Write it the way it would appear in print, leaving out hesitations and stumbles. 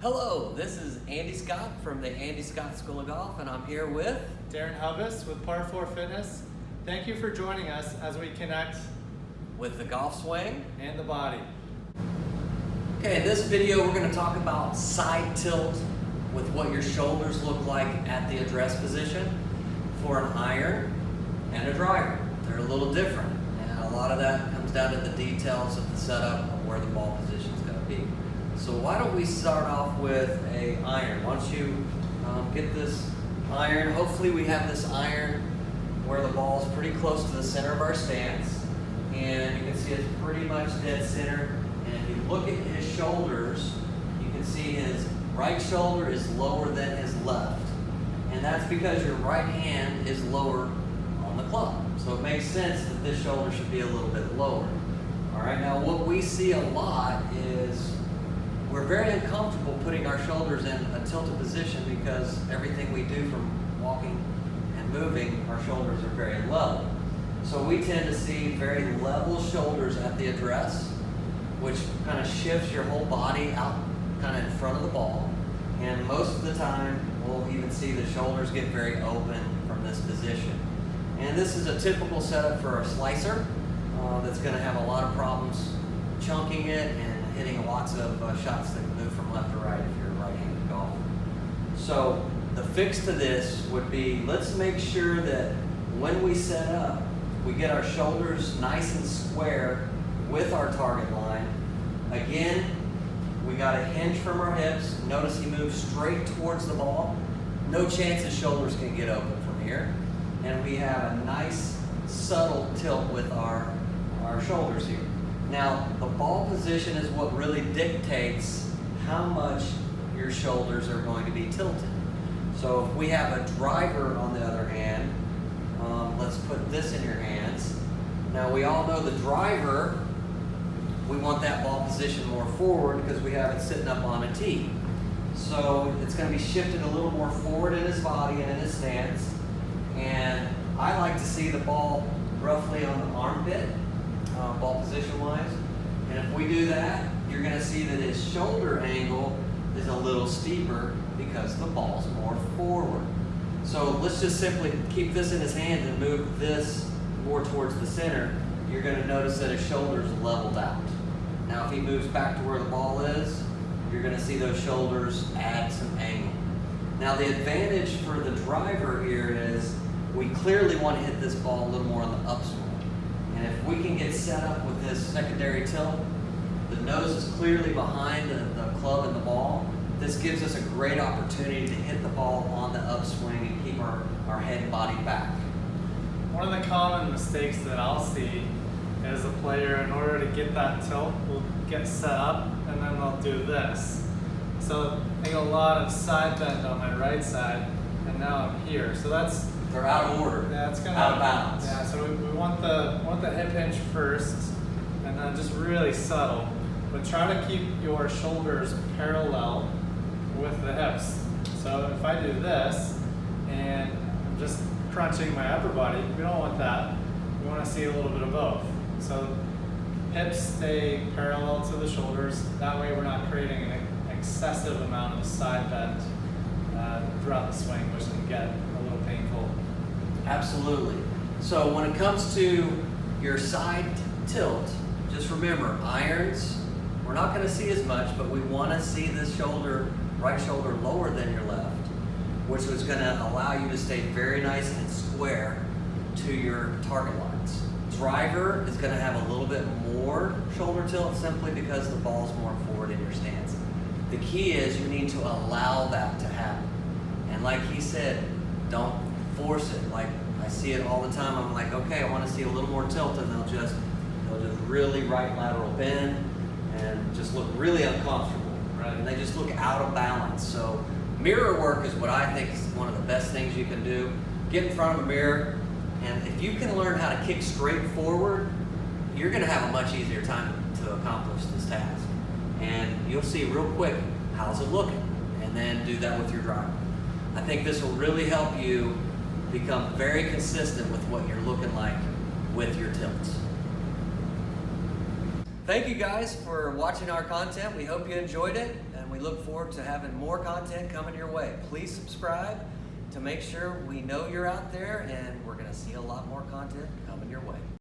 Hello, this is Andy Scott from the Andy Scott School of Golf, and I'm here with Darren Hubbis with Par 4 Fitness. Thank you for joining us as we connect with the golf swing and the body. Okay, in this video we're going to talk about side tilt with what your shoulders look like at the address position for an iron and a driver. They're a little different, and a lot of that comes down to the details of the setup of where the ball position is going to be. So why don't we start off with a iron? Once you get this iron, hopefully we have this iron where the ball is pretty close to the center of our stance, and you can see it's pretty much dead center. And if you look at his shoulders, you can see his right shoulder is lower than his left, and that's because your right hand is lower on the club. So it makes sense that this shoulder should be a little bit lower. All right, now what we see a lot is we're very uncomfortable putting our shoulders in a tilted position because everything we do from walking and moving, our shoulders are very level. So we tend to see very level shoulders at the address, which kind of shifts your whole body out kind of in front of the ball. And most of the time, we'll even see the shoulders get very open from this position. And this is a typical setup for a slicer that's going to have a lot of problems chunking it and hitting lots of shots that move from left to right if you're a right-handed golfer. So the fix to this would be, let's make sure that when we set up, we get our shoulders nice and square with our target line. Again, we got a hinge from our hips. Notice he moves straight towards the ball. No chance his shoulders can get open from here. And we have a nice subtle tilt with our shoulders here. Now, the ball position is what really dictates how much your shoulders are going to be tilted. So if we have a driver on the other hand, let's put this in your hands. Now we all know the driver, we want that ball position more forward because we have it sitting up on a tee. So it's going to be shifted a little more forward in his body and in his stance. And I like to see the ball roughly on the armpit, ball position wise. And if we do that, you're going to see that his shoulder angle is a little steeper because the ball's more forward. So let's just simply keep this in his hand and move this more towards the center. You're going to notice that his shoulders leveled out. Now if he moves back to where the ball is, you're going to see those shoulders add some angle. Now the advantage for the driver here is we clearly want to hit this ball a little more on the upswing. And if we can get set up with this secondary tilt, the nose is clearly behind the club and the ball. This gives us a great opportunity to hit the ball on the upswing and keep our head and body back. One of the common mistakes that I'll see is a player, in order to get that tilt, will get set up and then they'll do this. So I get a lot of side bend on my right side, and now I'm here. So they're out of order. Yeah, it's out of balance. Yeah, so we want the hip hinge first, and then just really subtle. But try to keep your shoulders parallel with the hips. So if I do this, and I'm just crunching my upper body, we don't want that. We want to see a little bit of both. So hips stay parallel to the shoulders. That way we're not creating an excessive amount of side bend throughout the swing, which can get a little painful. Absolutely. So when it comes to your side tilt, just remember, irons, we're not going to see as much, but we want to see this right shoulder lower than your left, which is going to allow you to stay very nice and square to your target lines. Driver is going to have a little bit more shoulder tilt simply because the ball's more forward in your stance. The key is you need to allow that to happen. And like he said, don't force it. Like I see it all the time. I'm like, okay, I want to see a little more tilt, and they'll just really right lateral bend and just look really uncomfortable, right? And they just look out of balance. So mirror work is what I think is one of the best things you can do. Get in front of a mirror, and if you can learn how to kick straight forward, you're going to have a much easier time to accomplish this task. And you'll see real quick, how's it looking? And then do that with your driver. I think this will really help you become very consistent with what you're looking like with your tilts. Thank you guys for watching our content. We hope you enjoyed it, and we we look forward to having more content coming your way. Please subscribe to make sure we know you're out there, and we're going to see a lot more content coming your way.